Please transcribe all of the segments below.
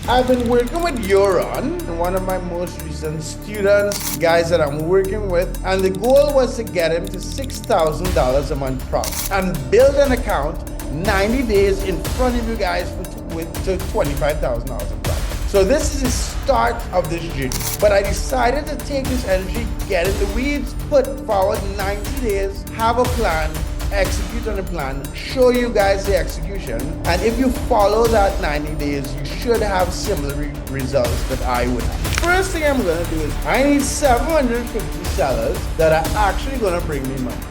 I've been working with Joran, one of my most recent students, guys that I'm working with, and the goal was to get him to $6,000 a month profit and build an account 90 days in front of you guys to $25,000 in profit. So this is the start of this journey. But I decided to take this energy, get in the weeds, put forward 90 days, have a plan, execute on a plan, show you guys the execution, and if you follow that 90 days, you should have similar results that I would have. First thing I'm going to do is I need 750 sellers that are actually going to bring me money.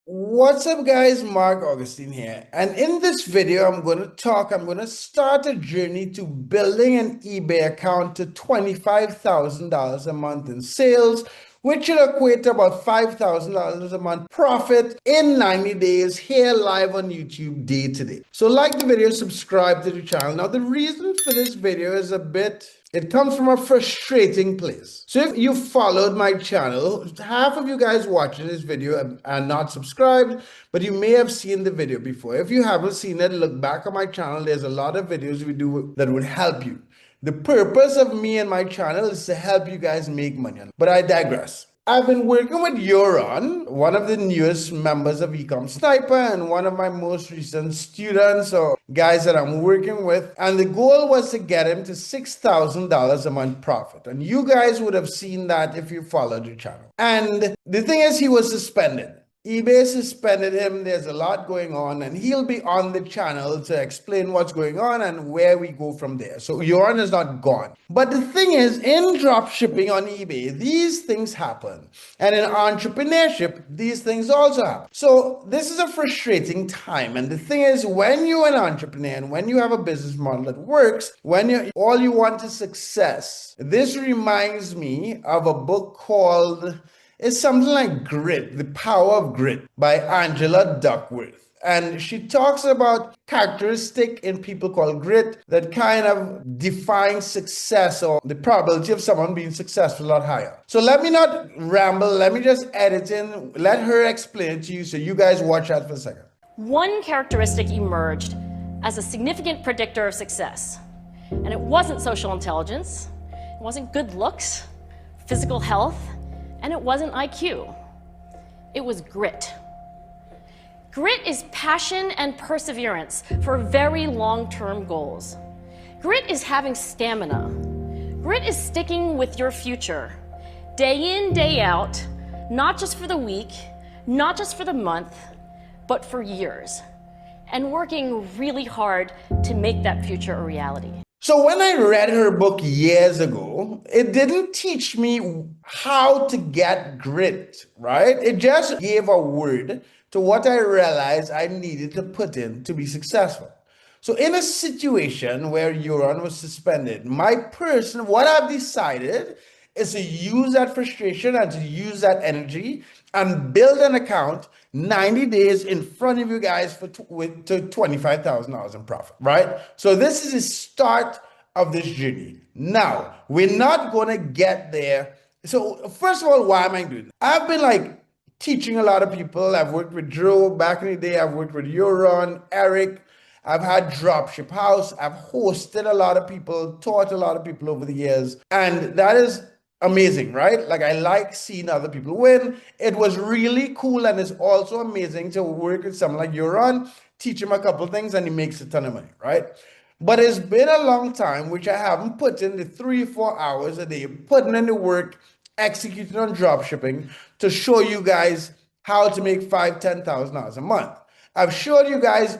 What's up guys, Mark Augustine here, and in this video I'm going to start a journey to building an eBay account to $25,000 a month in sales, which will equate to about $5,000 a month profit in 90 days here live on YouTube day to day. So like the video, subscribe to the channel. Now the reason for this video is it comes from a frustrating place. So if you followed my channel, half of you guys watching this video are not subscribed, but you may have seen the video before. If you haven't seen it, look back on my channel. There's a lot of videos we do that would help you. The purpose of me and my channel is to help you guys make money. But I digress. I've been working with Joran, one of the newest members of Ecom Sniper and one of my most recent students or guys that I'm working with. And the goal was to get him to $6,000 a month profit. And you guys would have seen that if you followed the channel. And the thing is, he was suspended. eBay suspended him. There's a lot going on, and he'll be on the channel to explain what's going on and where we go from there. So Joran is not gone. But the thing is, in dropshipping on eBay, these things happen. And in entrepreneurship, these things also happen. So this is a frustrating time. And the thing is, when you're an entrepreneur and when you have a business model that works, when all you want is success, this reminds me of a book called... It's something like Grit, The Power of Grit by Angela Duckworth. And she talks about characteristic in people called grit that kind of define success or the probability of someone being successful a lot higher. So let me not ramble. Let me just edit in. Let her explain it to you so you guys watch out for a second. One characteristic emerged as a significant predictor of success. And it wasn't social intelligence. It wasn't good looks, physical health, and it wasn't IQ. It was grit. Grit is passion and perseverance for very long-term goals. Grit is having stamina. Grit is sticking with your future, day in, day out, not just for the week, not just for the month, but for years, and working really hard to make that future a reality. So when I read her book years ago, it didn't teach me how to get grit, right? It just gave a word to what I realized I needed to put in to be successful. So in a situation where Joran was suspended, what I've decided is to use that frustration and to use that energy and build an account 90 days in front of you guys to $25,000 in profit, right? So this is the start of this journey. Now, we're not going to get there. So first of all, why am I doing this? I've been teaching a lot of people. I've worked with Drew back in the day. I've worked with Joran, Eric. I've had Dropship House. I've hosted a lot of people, taught a lot of people over the years. And that is amazing, right? I like seeing other people win. It was really cool, and it's also amazing to work with someone like Joran, teach him a couple things, and he makes a ton of money, right? But it's been a long time which I haven't put in the 3-4 hours a day, putting in the work, executing on dropshipping to show you guys how to make $5,000, $10,000 a month. I've showed you guys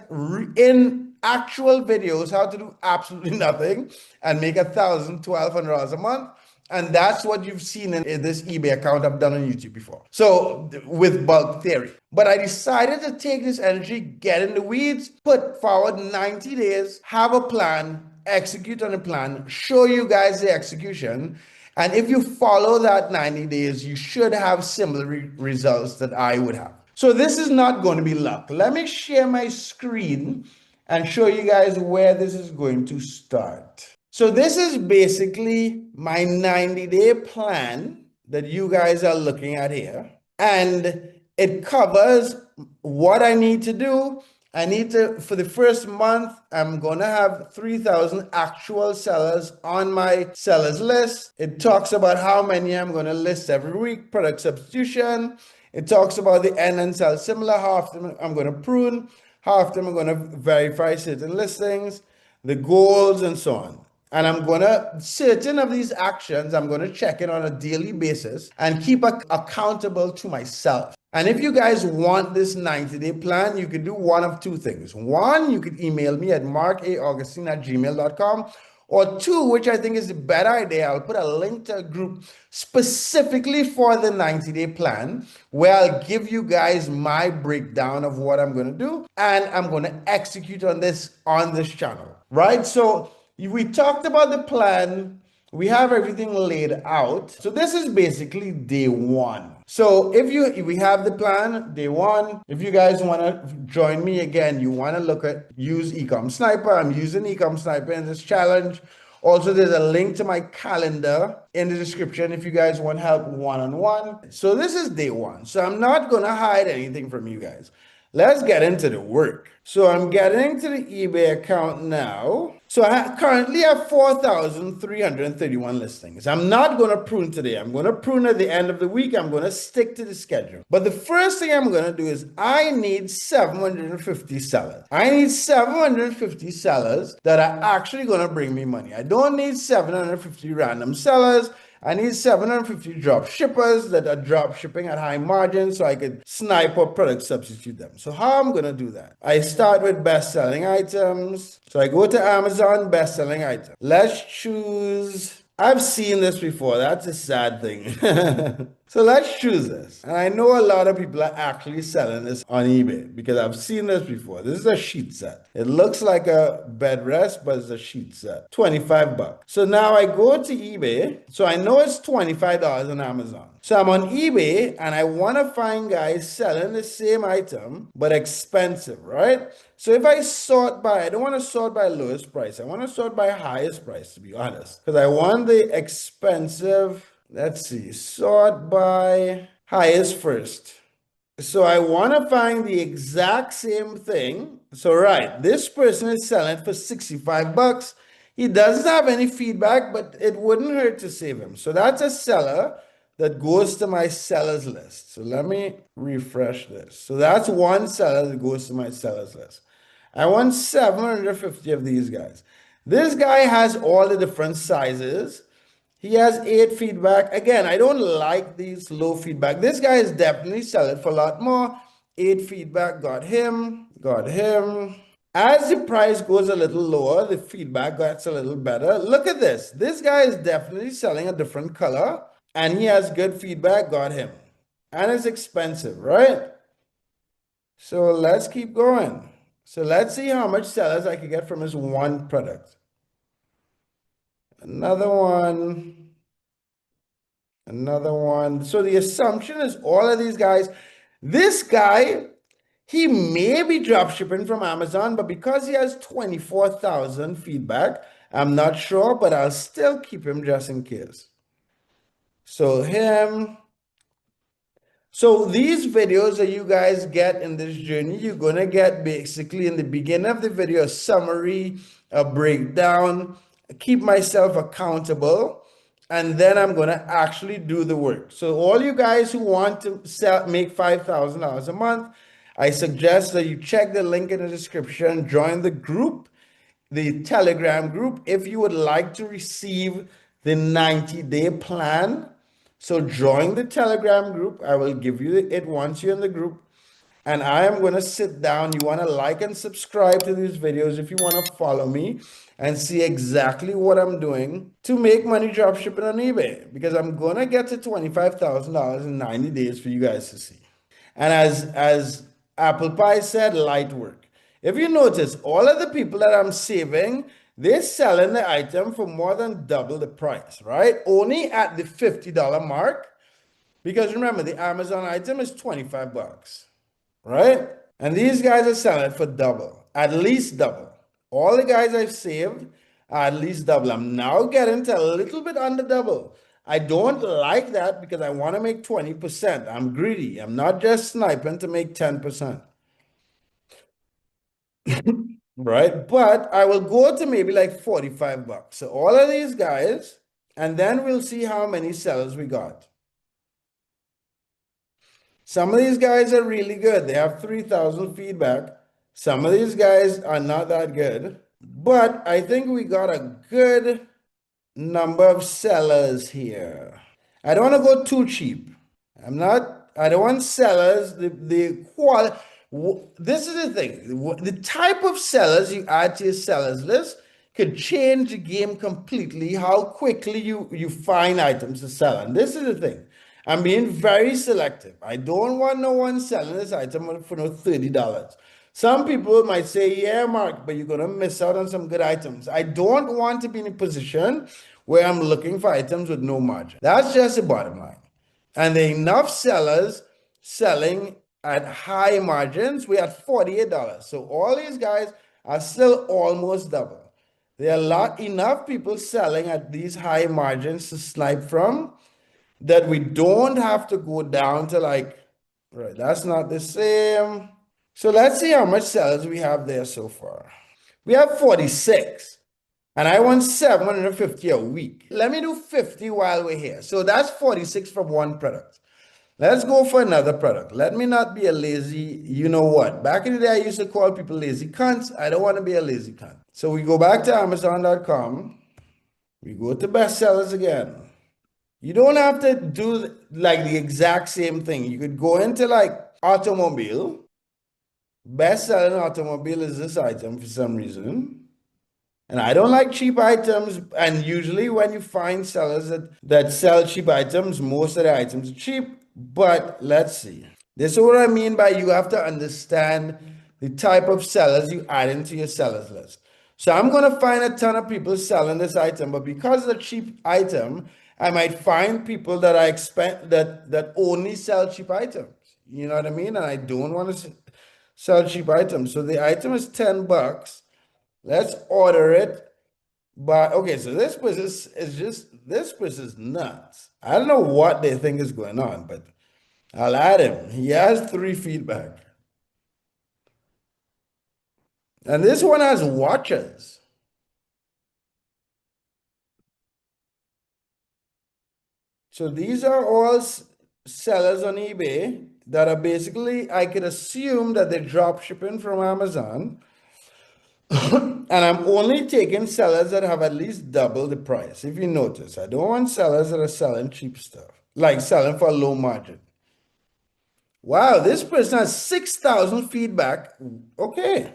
in actual videos how to do absolutely nothing and make $1,000, $1,200 a month. And that's what you've seen in this eBay account I've done on YouTube before. So with bulk theory. But I decided to take this energy, get in the weeds, put forward 90 days, have a plan, execute on a plan, show you guys the execution. And if you follow that 90 days, you should have similar results that I would have. So this is not going to be luck. Let me share my screen and show you guys where this is going to start. So this is basically my 90-day plan that you guys are looking at here. And it covers what I need to do I need to, for the first month, I'm going to have 3,000 actual sellers on my sellers list. It talks about how many I'm going to list every week, product substitution. It talks about the end and sell similar, how often I'm going to prune, how often I'm going to verify certain listings, the goals, and so on. And I'm going to, certain of these actions, I'm going to check in on a daily basis and keep accountable to myself. And if you guys want this 90-day plan, you could do one of two things. One, you could email me at markaugustine@gmail.com. Or two, which I think is a better idea, I'll put a link to a group specifically for the 90-day plan where I'll give you guys my breakdown of what I'm going to do and I'm going to execute on this channel, right? So we talked about the plan. We have everything laid out. So this is basically day one. So if we have the plan, day one, if you guys want to join me again, you want to look at use Ecom Sniper. I'm using Ecom Sniper in this challenge. Also, there's a link to my calendar in the description if you guys want help one-on-one. So this is day one. So I'm not going to hide anything from you guys. Let's get into the work. So I'm getting to the eBay account now. So I currently have 4,331 listings. I'm not going to prune today. I'm going to prune at the end of the week. I'm going to stick to the schedule. But the first thing I'm going to do is I need 750 sellers. I need 750 sellers that are actually going to bring me money. I don't need 750 random sellers. I need 750 drop shippers that are drop shipping at high margins so I could snipe or product substitute them. So how I'm going to do that? I start with best selling items. So I go to Amazon, best selling item. Let's choose, I've seen this before. That's a sad thing. So let's choose this. And I know a lot of people are actually selling this on eBay because I've seen this before. This is a sheet set. It looks like a bed rest, but it's a sheet set. 25 bucks. So now I go to eBay. So I know it's $25 on Amazon. So I'm on eBay and I want to find guys selling the same item, but expensive, right? So if I sort by, I don't want to sort by lowest price. I want to sort by highest price, to be honest, because I want the expensive. Let's see, sort by highest first. So I want to find the exact same thing. So right, this person is selling for 65 bucks. He doesn't have any feedback, but it wouldn't hurt to save him. So that's a seller that goes to my sellers list. So let me refresh this. So that's one seller that goes to my sellers list. I want 750 of these guys. This guy has all the different sizes. He has 8 feedback. Again, I don't like these low feedback. This guy is definitely selling for a lot more. 8 feedback, got him, got him. As the price goes a little lower, the feedback gets a little better. Look at this. This guy is definitely selling a different color and he has good feedback, got him. And it's expensive, right? So let's keep going. So let's see how much sellers I can get from this one product. Another one. Another one. So the assumption is all of these guys, this guy, he may be drop shipping from Amazon, but because he has 24,000 feedback, I'm not sure, but I'll still keep him just in case. So him. So these videos that you guys get in this journey, you're going to get basically in the beginning of the video, a summary, a breakdown, keep myself accountable, and then I'm going to actually do the work. So all you guys who want to make $5,000 a month, I suggest that you check the link in the description, join the group, the Telegram group, if you would like to receive the 90-day plan. So join the Telegram group. I will give you it once you're in the group. And I am going to sit down. You want to like and subscribe to these videos if you want to follow me and see exactly what I'm doing to make money drop shipping on eBay. Because I'm going to get to $25,000 in 90 days for you guys to see. And as Apple Pie said, light work. If you notice, all of the people that I'm saving, they're selling the item for more than double the price, right? Only at the $50 mark. Because remember, the Amazon item is 25 bucks, right? And these guys are selling for double, at least double. All the guys I've saved are at least double. I'm now getting to a little bit under double. I don't like that because I want to make 20%. I'm greedy. I'm not just sniping to make 10%. right? But I will go to maybe like 45 bucks. So all of these guys, and then we'll see how many sellers we got. Some of these guys are really good. They have 3,000 feedback. Some of these guys are not that good. But I think we got a good number of sellers here. I don't want to go too cheap. I don't want sellers, the quality. This is the thing. The type of sellers you add to your sellers list could change the game completely, how quickly you find items to sell. And this is the thing. I'm being very selective. I don't want no one selling this item for no $30. Some people might say, yeah, Mark, but you're going to miss out on some good items. I don't want to be in a position where I'm looking for items with no margin. That's just the bottom line. And there are enough sellers selling at high margins. We're at $48. So all these guys are still almost double. There are enough people selling at these high margins to snipe from that we don't have to go down to like, right, that's not the same. So let's see how much sellers we have there so far. We have 46, and I want 750 a week. Let me do 50 while we're here. So that's 46 from one product. Let's go for another product. Let me not be a lazy, you know what? Back in the day, I used to call people lazy cunts. I don't want to be a lazy cunt. So we go back to Amazon.com. We go to bestsellers again. You don't have to do like the exact same thing. You could go into like automobile. Best selling automobile is this item for some reason. And I don't like cheap items. And usually when you find sellers that sell cheap items, most of the items are cheap. But let's see. This is what I mean by you have to understand the type of sellers you add into your sellers list. So I'm going to find a ton of people selling this item, but because it's a cheap item, I might find people that I expect that only sell cheap items. You know what I mean? And I don't want to sell cheap items. So the item is 10 bucks. Let's order it. But okay, so this person is just this person is nuts. I don't know what they think is going on, but I'll add him. He has 3 feedback. And this one has watches. So these are all sellers on eBay that are basically, I could assume that they're drop shipping from Amazon. And I'm only taking sellers that have at least double the price. If you notice, I don't want sellers that are selling cheap stuff, like selling for a low margin. Wow, this person has 6,000 feedback. Okay.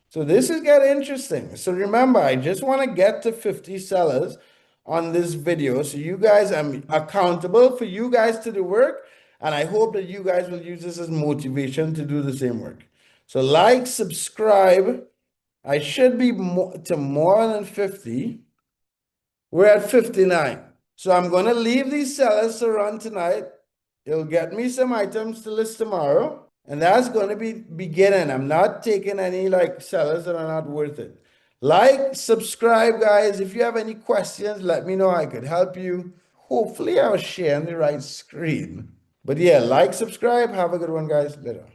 So this is getting interesting. So remember, I just want to get to 50 sellers on this video. So you guys, I'm accountable for you guys to do work. And I hope that you guys will use this as motivation to do the same work. So like, subscribe. I should be to more than 50. We're at 59. So I'm going to leave these sellers to run tonight. It'll get me some items to list tomorrow. And that's going to be beginning. I'm not taking any like sellers that are not worth it. Like, subscribe, guys. If you have any questions, let me know. I could help you. Hopefully, I was sharing the right screen. But yeah, like, subscribe. Have a good one, guys. Later.